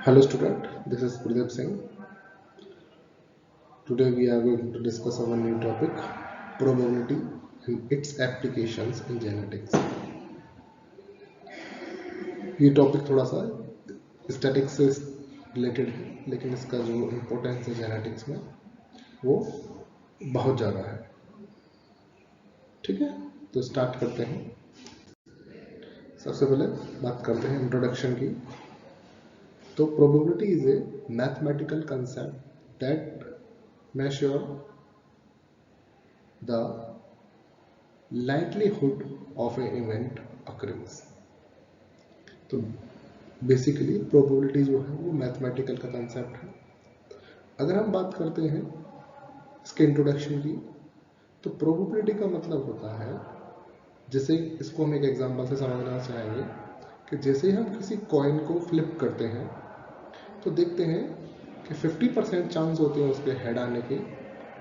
Hello student, this is Gurdeep Singh. Today we are going to discuss our new topic, probability and its applications in genetics. ये topic थोड़ा सा statics से related है, लेकिन इसका जो इम्पोर्टेंस है जेनेटिक्स में वो बहुत ज़्यादा है. ठीक है, तो स्टार्ट करते हैं. सबसे पहले बात करते हैं इंट्रोडक्शन की. तो probability is a mathematical concept that measure the likelihood of an event occurrence. तो बेसिकली प्रोबेबिलिटी जो है वो मैथमेटिकल का कंसेप्ट है. अगर हम बात करते हैं इसके इंट्रोडक्शन की, तो प्रोबेबिलिटी का मतलब होता है, जैसे इसको हम एक एग्जांपल से समझना चाहेंगे कि जैसे हम किसी कॉइन को फ्लिप करते हैं तो देखते हैं कि 50% चांस होते हैं उसके हेड आने के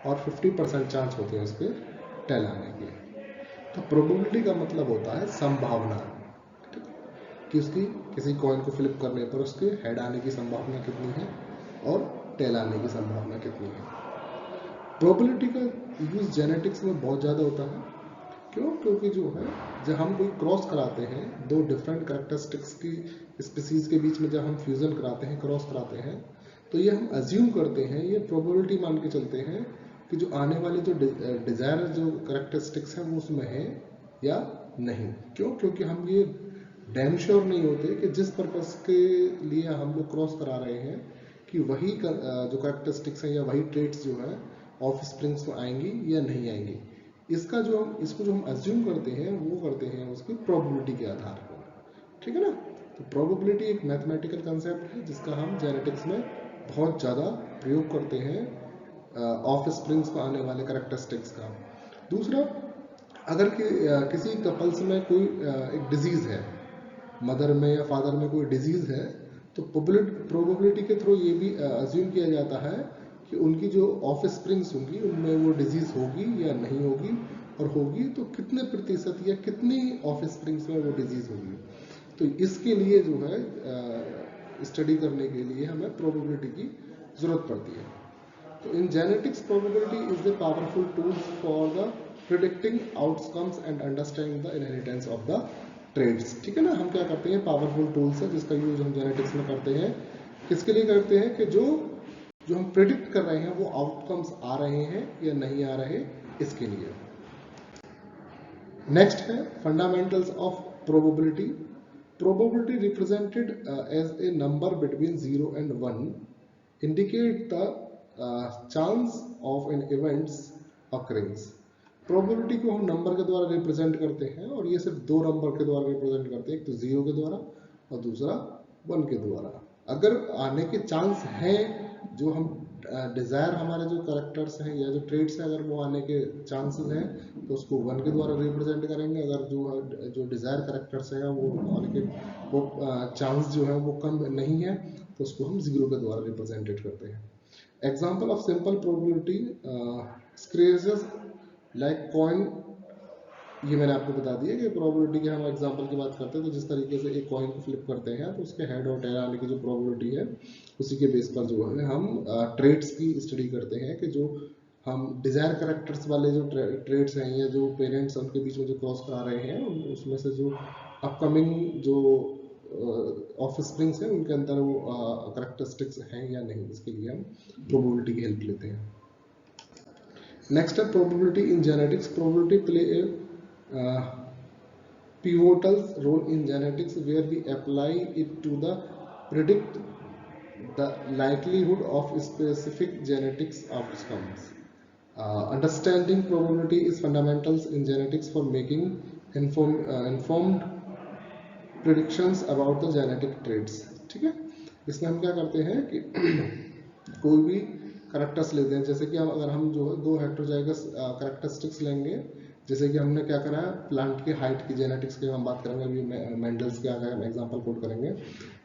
और 50% चांस होते हैं उसके टेल आने के. तो प्रोबेबिलिटी का मतलब होता है संभावना, कि उसकी किसी कॉइन को फ्लिप करने पर उसके हेड आने की संभावना कितनी है और टेल आने की संभावना कितनी है. प्रोबेबिलिटी का यूज जेनेटिक्स में बहुत ज़्यादा होता है. क्यों? क्योंकि जो है जब हम कोई क्रॉस कराते हैं, दो डिफरेंट कैरेक्टरिस्टिक्स की स्पीसीज के बीच में जब हम फ्यूजन कराते हैं, क्रॉस कराते हैं, तो ये हम अज्यूम करते हैं, ये प्रोबेबिलिटी मान के चलते हैं कि जो आने वाले जो डिजायर जो कैरेक्टरिस्टिक्स हैं वो उसमें है या नहीं. क्यों? क्योंकि हम ये डैम श्योर नहीं होते कि जिस पर्पस के लिए हम लोग क्रॉस करा रहे हैं कि वही जो कैरेक्टरिस्टिक्स हैं या वही ट्रेट्स जो है ऑफ स्प्रिंग्स में आएंगी या नहीं आएंगी. इसको जो हम अज्यूम करते हैं वो करते हैं उसकी प्रोबेबिलिटी के आधार पर. ठीक है ना. तो प्रोबेबिलिटी एक मैथमेटिकल कंसेप्ट है जिसका हम जेनेटिक्स में बहुत ज़्यादा प्रयोग करते हैं ऑफ स्प्रिंग्स पर आने वाले कैरेक्टरिस्टिक्स का. दूसरा, अगर किसी कपल्स में कोई एक डिजीज़ है, मदर में या फादर में कोई डिजीज़ है, तो प्रोबेबिलिटी के थ्रू ये भी अज्यूम किया जाता है कि उनकी जो ऑफ स्प्रिंग्स होंगी उनमें वो डिजीज़ होगी या नहीं होगी, और होगी तो कितने प्रतिशत या कितनी ऑफ स्प्रिंग्स में वो डिजीज़ होगी. तो इसके लिए जो है स्टडी करने के लिए हमें प्रोबेबिलिटी की ज़रूरत पड़ती है. तो in genetics probability is the powerful tool for the predicting outcomes and understanding the inheritance of the traits. ठीक है ना. हम क्या करते हैं, पावरफुल टूल्स है जिसका यूज हम जेनेटिक्स में करते हैं. किसके लिए करते हैं? कि जो हम प्रिडिक्ट कर रहे हैं वो आउटकम्स आ रहे हैं या नहीं आ रहे, इसके लिए. नेक्स्ट है fundamentals of probability. Probability represented as a number between 0 and 1 indicate the chance of an event's occurrence. Probability को हम नंबर के द्वारा रिप्रेजेंट करते हैं, और ये सिर्फ दो नंबर के द्वारा रिप्रेजेंट करते हैं, एक तो 0 के द्वारा और दूसरा 1 के द्वारा. अगर आने के चांस हैं, जो हम डिज़ायर हमारे जो कैरेक्टर्स हैं या जो ट्रेड्स हैं, अगर वो आने के चांसेस हैं तो उसको 1 के द्वारा रिप्रेजेंट करेंगे. अगर जो डिज़ायर कैरेक्टर्स हैं वो आने के वो चांस जो है वो कम नहीं है तो उसको हम 0 के द्वारा रिप्रेजेंटेड करते हैं. Example of simple probability scratches like coin. ये मैंने आपको बता दिया कि प्रोबेबिलिटी के हम एग्जांपल की बात करते हैं, तो जिस तरीके से एक कॉइन को फ्लिप करते हैं तो उसके हेड और टेल आने की जो प्रोबेबिलिटी है उसी के बेस पर जो है हम ट्रेड्स की स्टडी करते हैं कि जो हम डिजायर कैरेक्टर्स वाले जो ट्रेड्स हैं या जो पेरेंट्स उनके बीच में जो क्रॉस करा रहे हैं उसमें से जो अपकमिंग जो ऑफ स्प्रिंग्स हैं उनके अंदर वो कैरेक्टरिस्टिक्स हैं या नहीं, इसके लिए हम प्रोबेबिलिटी की हेल्प लेते हैं. नेक्स्ट है probability in genetics. Probability play A pivotal role in genetics where we apply it to the predict the likelihood of specific genetics outcomes. Understanding probability is fundamentals in genetics for making informed predictions about the genetic traits. ठीक है. इसमें हम क्या करते हैं कि कोई भी कैरेक्टर्स लेते हैं, जैसे कि अगर हम जो है दो हेटेरोजाइगस कैरेक्टरिस्टिक्स लेंगे, जैसे कि हमने क्या करा है प्लांट की हाइट की जेनेटिक्स की हम बात करेंगे, अभी मेंडल्स के आगे हम एग्जांपल कोट करेंगे.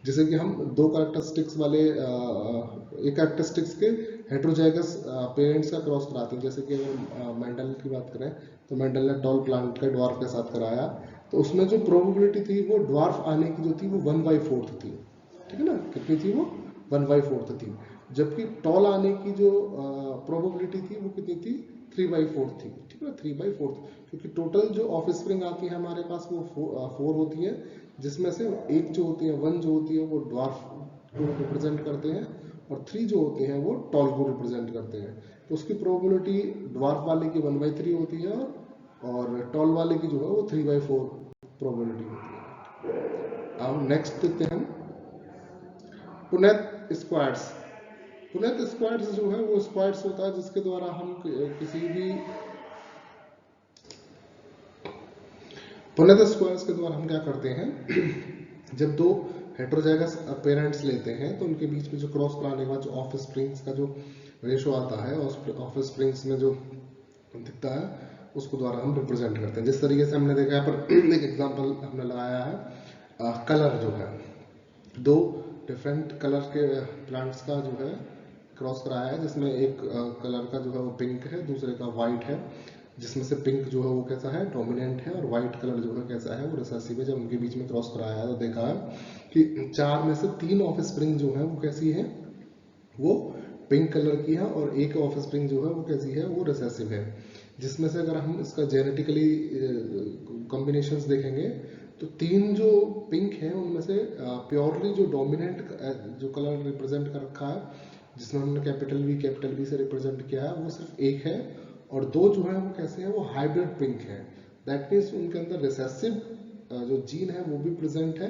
जैसे कि हम दो कैरेक्टरिस्टिक्स वाले एक कैरेक्टरिस्टिक्स के हेटेरोजाइगस पेरेंट्स का क्रॉस कराते हैं. जैसे कि अगर मेंडल की बात करें तो मेंडल ने टॉल प्लांट का ड्वार्फ के साथ कराया, तो उसमें जो प्रोबेबिलिटी थी वो ड्वार्फ आने की जो थी वो 1/4 थी. ठीक है ना. कितनी थी वो? 1/4 थी, जबकि टॉल आने की जो प्रोबेबिलिटी थी वो कितनी थी, 3/4 थी। ठीक है, 3/4, क्योंकि टोटल जो ऑफ स्प्रिंग आती है हमारे पास वो 4 होती है, जिसमें से एक जो होती है 1 जो होती है वो ड्वार्फ को रिप्रेजेंट करते हैं, और 3 जो होते हैं वो टॉल को रिप्रेजेंट करते हैं। तो उसकी प्रोबेबिलिटी ड्वार्फ वाले की 1/3 होती है, और टॉल वाले की जो है वो 3/4 प्रोबेबिलिटी होती है। अब नेक्स्ट देखते हैं हम पुनेट स्क्वाड्स। पुनेट स्क्वाड्स जो है वो स्क्वाड्स होता है जिसके द्वारा हम किसी भी पुनेट स्क्वाड्स के द्वारा हम क्या करते हैं जब दो हेटेरोजाइगस पेरेंट्स लेते हैं तो उनके बीच में जो क्रॉस कराने के बाद जो ऑफ स्प्रिंग्स का जो रेशो आता है, ऑफ स्प्रिंग्स में जो दिखता है उसको द्वारा हम रिप्रेजेंट करते हैं। जिस तरीके से हमने देखा है पर एक एग्जांपल हमने लगाया है, कलर जो है, दो डिफरेंट कलर के प्लांट्स का जो है क्रॉस कराया है, जिसमें एक कलर का जो है वो पिंक है, दूसरे का वाइट है, जिसमें से पिंक जो है वो कैसा है, डोमिनेंट है, और वाइट कलर जो है कैसा है, वो रिसेसिव है। जब उनके बीच में क्रॉस कराया है तो देखा है कि 4 में से 3 ऑफ स्प्रिंग जो है वो कैसी है, वो पिंक कलर की है, और एक ऑफ स्प्रिंग जो है वो कैसी है, वो रिसेसिव है। जिसमें से अगर हम इसका जेनेटिकली कॉम्बिनेशंस देखेंगे तो 3 जो पिंक है उनमें से प्योरली जो डोमिनेंट जो कलर रिप्रेजेंट कर रखा है, जिसमें हमने कैपिटल वी से रिप्रेजेंट किया है, वो सिर्फ एक है, और 2 जो है वो कैसे हैं, वो हाइब्रिड पिंक है। दैट मीन्स उनके अंदर रिसेसिव जो जीन है वो भी प्रेजेंट है,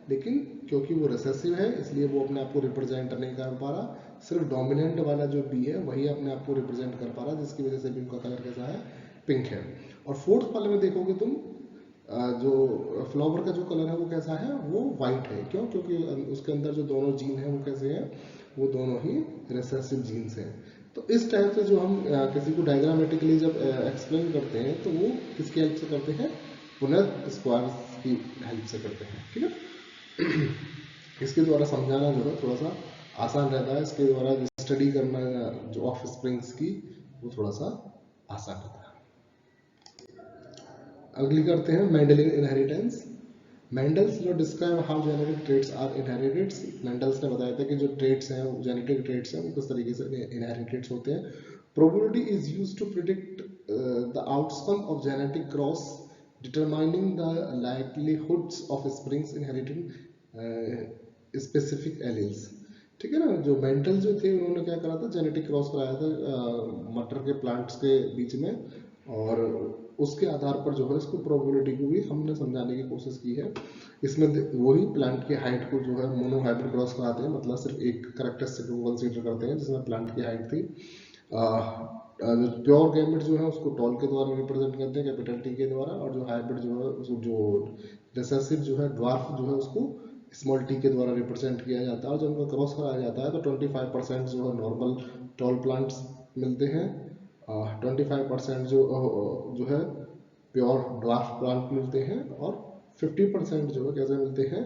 लेकिन क्योंकि वो रिसेसिव है इसलिए वो अपने आप को रिप्रेजेंट नहीं कर पा रहा, सिर्फ डोमिनेंट वाला जो बी है वही अपने आप को रिप्रेजेंट कर पा रहा, जिसकी वजह से भी उनका कलर कैसा है, पिंक है। और फोर्थ वाले में देखोगे तुम जो फ्लावर का जो कलर है वो कैसा है, वो वाइट है। क्यों? क्योंकि उसके अंदर जो दोनों जीन है वो कैसे हैं, वो दोनों ही रिसेसिव जीन्स हैं। तो इस टाइप से जो हम किसी को डायग्रामेटिकली जब एक्सप्लेन करते हैं तो वो किसकी हेल्प से करते हैं, पुनेट स्क्वायर्स की हेल्प से करते हैं। ठीक है, इसके द्वारा समझाना जो है थोड़ा सा आसान रहता है, इसके द्वारा स्टडी करना जो ऑफ स्प्रिंग्स की वो थोड़ा सा आसान होता है। अगली करते हैं Mendelian inheritance. Mendel's law describe how genetic traits are inherited. Mendel's ने बताया था कि जो ट्रेट्स हैं, जेनेटिक ट्रेट्स हैं, वो किस तरीके से इनहेरिटेड होते हैं। Probability is used to predict the outcome of genetic cross, determining the likelihoods of springs inheriting specific alleles. ठीक है ना, जो मेंडल जो थे उन्होंने क्या करा था, जेनेटिक क्रॉस कराया था मटर के प्लांट्स के बीच में, और उसके आधार पर जो है इसको प्रोबेबिलिटी को भी हमने समझाने की कोशिश की है। इसमें वही प्लांट की हाइट को जो है मोनो हाइब्रिड क्रॉस कराते हैं, मतलब सिर्फ एक कैरेक्टरिस्टिक को कंसीडर करते हैं, जिसमें प्लांट की हाइट थी। जो प्योर गैमेट जो है उसको टॉल के द्वारा रिप्रेजेंट करते हैं, कैपिटल टी के द्वारा, और जो हाइब्रिड जो है, जो रिसेसिव जो है, ड्वार्फ जो है, उसको स्मॉल टी के द्वारा रिप्रेजेंट किया जाता है। और जब उनका क्रॉस कराया जाता है तो 25% जो है नॉर्मल टॉल प्लांट्स मिलते हैं, 25% जो है प्योर ड्वार्फ प्लांट मिलते हैं, और 50% जो है कैसे मिलते हैं,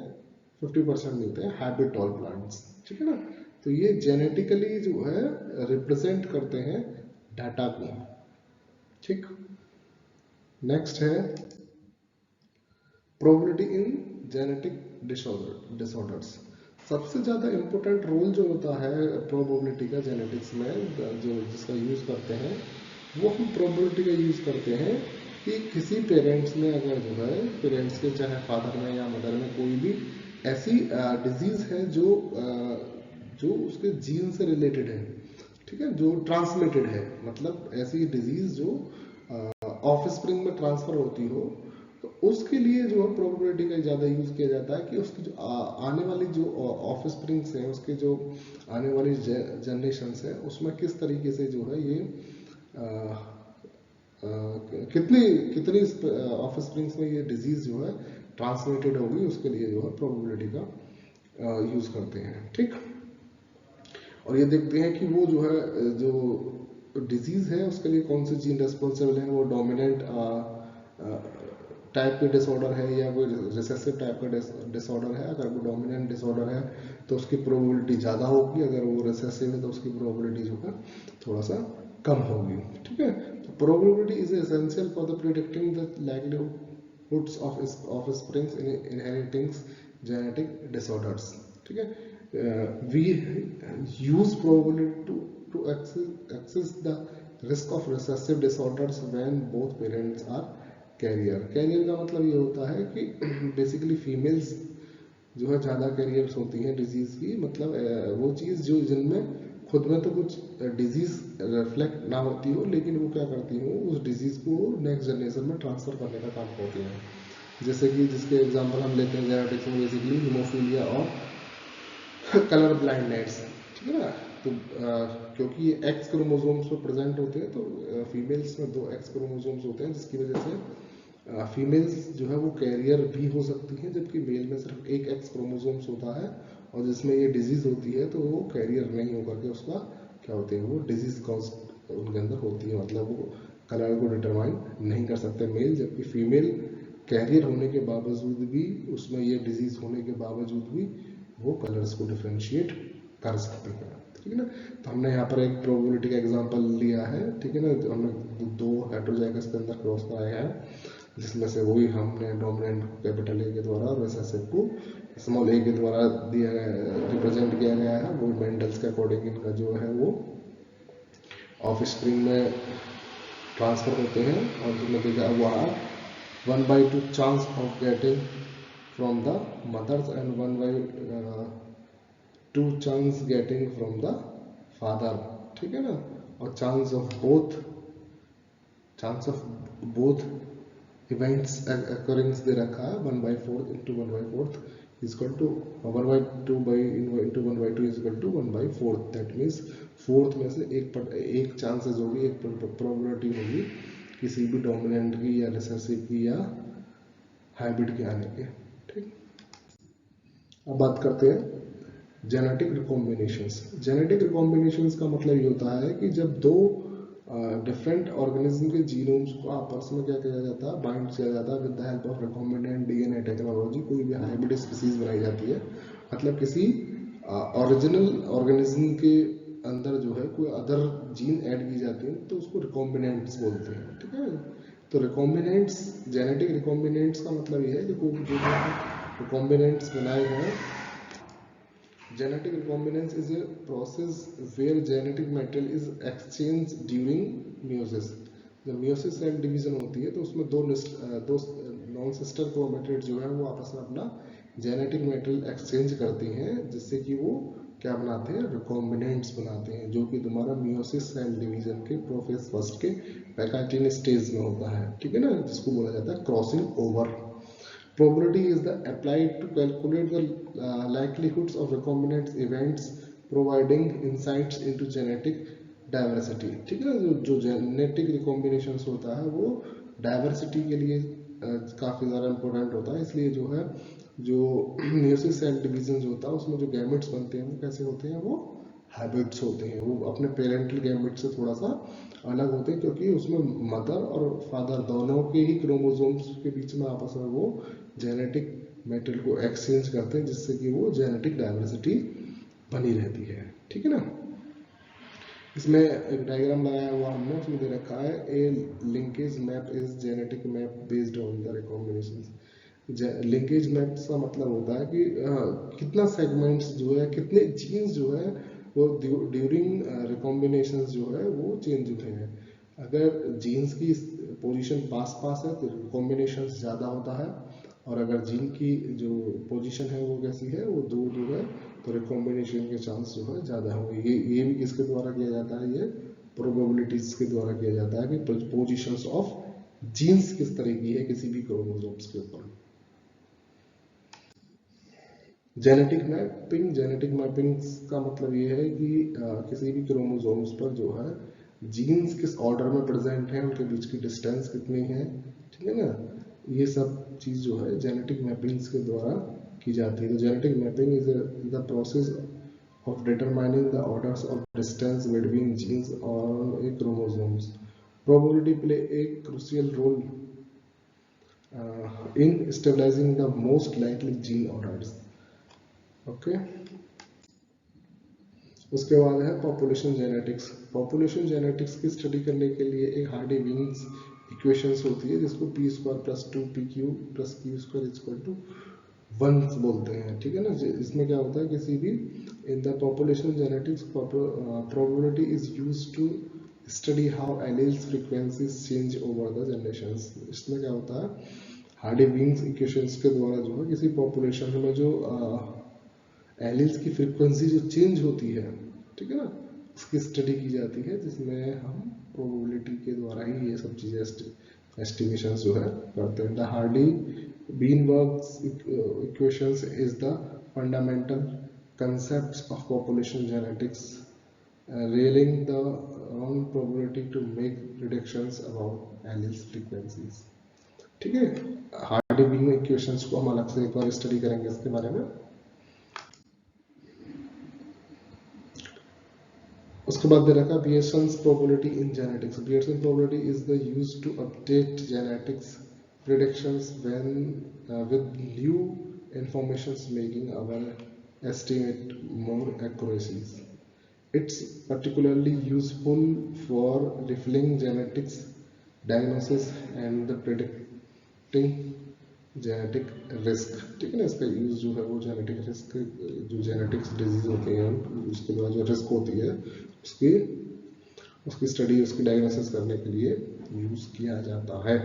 50% मिलते हैं हाइब्रिड टॉल प्लांट्स। ठीक है ना, तो ये जेनेटिकली जो है रिप्रेजेंट करते हैं डाटा को। ठीक, नेक्स्ट है प्रोबेबिलिटी इन जेनेटिक डिसऑर्डर्स। सबसे ज़्यादा इम्पोर्टेंट रोल जो होता है प्रोबेबिलिटी का जेनेटिक्स में, जो जिसका यूज़ करते हैं, वो हम प्रोबेबिलिटी का यूज़ करते हैं कि किसी पेरेंट्स में अगर जो है, पेरेंट्स के चाहे फादर में या मदर में कोई भी ऐसी डिजीज़ है जो उसके जीन से रिलेटेड है, ठीक है, जो ट्रांसमिटेड है, मतलब ऐसी डिजीज़ जो ऑफ स्प्रिंग में ट्रांसफ़र होती हो, तो उसके लिए जो है प्रोबेबिलिटी का ज़्यादा यूज़ किया जाता है कि उसकी जो आने वाली जो ऑफ स्प्रिंग्स हैं, उसके जो आने वाली जनरेशन्स है, उसमें किस तरीके से जो है ये कितनी ऑफ स्प्रिंग्स में ये डिजीज़ जो है ट्रांसमिटेड होगी, उसके लिए जो है प्रोबेबिलिटी का यूज़ करते हैं। ठीक, और ये देखते हैं कि वो जो है जो डिजीज़ है उसके लिए कौन सी जीन रेस्पॉन्सिबल है, वो डोमिनेंट टाइप के डिसऑर्डर है या कोई रिसेसिव टाइप का डिसऑर्डर है। अगर वो डोमिनेंट डिसऑर्डर है तो उसकी प्रोबेबिलिटी ज़्यादा होगी, अगर वो रिसेसिव है तो उसकी प्रोबेबिलिटी जो है थोड़ा सा कम होगी। ठीक है, तो probability is essential for the predicting the likelihoods of springs in inheriting genetic disorders. ठीक है, we use probability to access the risk of recessive disorders when both parents are carrier. Carrier का मतलब ये होता है कि बेसिकली फीमेल्स जो है ज़्यादा कैरियर्स होती हैं डिजीज़ की, मतलब वो चीज़ जो जिनमें खुद में तो कुछ डिजीज़ रिफ्लेक्ट ना होती हो, लेकिन वो क्या करती हो उस डिजीज़ को नेक्स्ट जनरेशन में ट्रांसफ़र करने का काम करती हैं। जैसे कि जिसके एग्जांपल हम लेते हैं जेनेटिक्स में बेसिकली हीमोफीलिया और कलर ब्लाइंडनेस, ठीक है ना। तो क्योंकि ये एक्स क्रोमोसोम्स पर प्रेजेंट होते हैं, तो फीमेल्स में 2 एक्स क्रोमोसोम्स होते हैं, जिसकी वजह से फीमेल्स जो है वो कैरियर भी हो सकती हैं, जबकि मेल में सिर्फ 1 एक्स क्रोमोसोम्स होता है, और जिसमें ये डिजीज़ होती है तो वो कैरियर नहीं होकर के उसका क्या होते हैं वो डिजीज़ कॉज उनके अंदर होती है, मतलब वो कलर को डिटरमाइन नहीं कर सकते मेल, जबकि फीमेल कैरियर होने के बावजूद भी, उसमें ये डिजीज़ होने के बावजूद भी वो कलर्स को डिफ्रेंशिएट कर सकते हैं, ठीक है ना। तो हमने यहाँ पर एक प्रोबेबिलिटी का एग्जांपल लिया है, ठीक है ना। हमने 2 हेटेरोजाइगस के अंदर क्रॉस कराया है, जिसमें से वही हमने डोमिनेंट को कैपिटल ए के द्वारा और रिसेसिव को स्मॉल ए के द्वारा दिया गया, रिप्रेजेंट किया गया है। वो मेंडल्स के अकॉर्डिंग इनका जो है वो ऑफ स्प्रिंग में ट्रांसफर होते हैं, और जिसमें देखा हुआ 1/2 chance of getting from the mothers and 1/2 chance getting from the father, ठीक है ना। और chance of both events occurrings दे रखा है 1/4 into 1/4 equal to 1/2 into 1/2 equal to 1/4। That means fourth में से एक चांसेस होगी, एक प्रोबेबिलिटी होगी किसी भी डोमिनेंट की या रिसेसिव की या हाइब्रिड के आने के, ठीक। अब बात करते हैं जेनेटिक रिकॉम्बिनेशंस। जेनेटिक रिकॉम्बिनेशंस का मतलब ये होता है कि जब 2 डिफरेंट ऑर्गेनिज्म के जीनोम्स को आपस में क्या किया जाता है, बाइंड किया जाता है with the help of recombinant DNA technology. कोई भी हाइब्रिड स्पीसीज बनाई जाती है, मतलब किसी ओरिजिनल ऑर्गेनिज्म के अंदर जो है कोई अदर जीन ऐड की जाती है, तो उसको रिकॉम्बिनेंट्स बोलते हैं, ठीक है। तो रिकॉम्बिनेंट्स, जेनेटिक रिकॉम्बिनेंट्स का मतलब ये है कि कोई जो रिकॉम्बिनेंट्स बनाए गए। Genetic recombinance is a process where genetic material is exchanged during meiosis। जब meiosis सेल डिवीजन होती है तो उसमें दो नॉन सिस्टर क्रोमेटिड जो है वो आपस में अपना जेनेटिक मटेरियल एक्सचेंज करती हैं, जिससे कि वो क्या बनाते हैं, रिकॉम्बिनेंट्स बनाते हैं, जो कि तुम्हारा मियोसिस सेल डिवीजन के प्रोफेज फर्स्ट के पैकाटिन स्टेज में होता है, ठीक है ना, जिसको बोला जाता है crossing over. Probability is the applied to calculate the likelihoods of recombinant events, providing insights into genetic diversity, ठीक है। जो जेनेटिक रिकॉम्बिनेशंस होता है वो डाइवर्सिटी के लिए काफ़ी ज़्यादा इंपॉर्टेंट होता है। इसलिए जो है जो मियोसिस सेल डिवीजन होता है उसमें जो गैमेट्स बनते हैं वो कैसे होते हैं, वो हैबिट्स होते हैं, वो अपने पेरेंटल गैमेट से थोड़ा सा अलग होते हैं, क्योंकि उसमें मदर और फादर दोनों के ही क्रोमोसोम्स के बीच में आपस में वो जेनेटिक मेटेरियल को एक्सचेंज करते हैं, जिससे कि वो जेनेटिक डाइवर्सिटी बनी रहती है, ठीक है ना। इसमें एक डायग्राम लगाया हुआ हमने, उसमें दे रखा है a linkage map is genetic map based on the recombination. Linkage map का मतलब होता है कि कितना सेगमेंट्स जो है, कितने जीन्स जो है वो ड्यूरिंग रिकॉम्बिनेशन जो है वो चेंज हुए हैं। अगर जीन्स की पोजीशन पास पास है तो रिकॉम्बिनेशन ज़्यादा होता है, और अगर जीन की जो पोजीशन है वो कैसी है, वो दूर दूर है, तो रिकॉम्बिनेशन के चांस जो है ज़्यादा होंगे। ये भी किसके द्वारा किया जाता है, ये प्रोबेबिलिटीज के द्वारा किया जाता है कि पोजीशंस ऑफ जीन्स किस तरह की है किसी भी क्रोमोसोम्स के ऊपर। जेनेटिक मैपिंग का मतलब ये है कि किसी भी क्रोमोसोम्स पर जो है जीन्स किस ऑर्डर में प्रेजेंट है, उनके बीच की डिस्टेंस कितनी है, ठीक है ना। ये सब चीज़ जो है जेनेटिक मैपिंग्स के द्वारा की जाती है। तो genetic mapping is the process of determining the orders of distance between genes on a chromosomes. Probability play a crucial role in stabilizing the most likely gene orders, okay. उसके बाद है population genetics. Population genetics की study करने के लिए एक Hardy-Wills equations होती है, जिसको p² + 2pq + q² = वंस बोलते हैं, ठीक है ना। इसमें क्या होता है, किसी भी in the population genetics probability is used to study how alleles frequencies change over the generations. इसमें क्या होता है, हार्डी विंग्स इक्वेशंस के द्वारा जो है किसी पॉपुलेशन में जो एलील्स की फ्रीक्वेंसी जो चेंज होती है, ठीक है ना, उसकी स्टडी की जाती है, जिसमें हम प्रोबेबिलिटी के द्वारा ही ये सब चीज़ें एस्टिमेशन जो है करते हैं। The Hardy Weinberg's equations is the fundamental concepts of population genetics, relying the on probability to make predictions about alleles frequencies। ठीक है, हार्डी बीम इक्वेशंस को हम अलग से एक बार स्टडी करेंगे इसके बारे में। उसके बाद दे रखा Bayesian's probability in genetics. Bayesian probability is the use to update genetics predictions when with new informations making our estimate more accuracies. It's particularly useful for refining genetics diagnosis and the predicting genetic risk, ठीक है ना। इसका use जो है वो genetic risk, जो genetics disease होती हैं उसके बाद जो रिस्क होती है उसकी उसकी स्टडी, उसकी डायग्नोसिस करने के लिए यूज किया जाता है।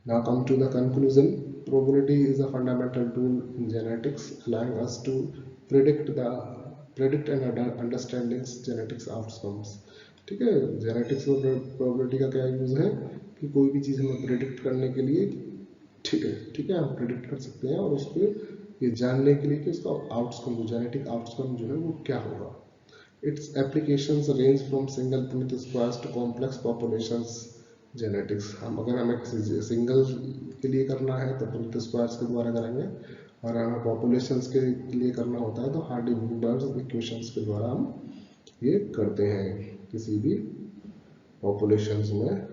Now come to the conclusion. Probability is a fundamental tool in genetics, allowing us to predict and understanding genetics outcomes। ठीक है, जेनेटिक्स और प्रोबेबिलिटी का क्या यूज है कि कोई भी चीज़ हमें प्रेडिक्ट करने के लिए, ठीक है, हम प्रेडिक्ट कर सकते हैं, और उसको ये जानने के लिए कि उसका आउटकम, जो जेनेटिक आउटकम जो है वो क्या होगा। Its applications range from single Punnett squares to complex populations genetics. हमें किसी सिंगल के लिए करना है तो पुनित स्क्वायर्स के द्वारा करेंगे, और हमें पॉपुलेशंस के लिए करना होता है तो हार्डी-वेईबुर्ग इक्वेशंस के द्वारा हम ये करते हैं, किसी भी पॉपुलेशंस में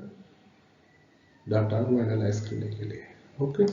डाटा को एनालाइज करने के लिए। ओके।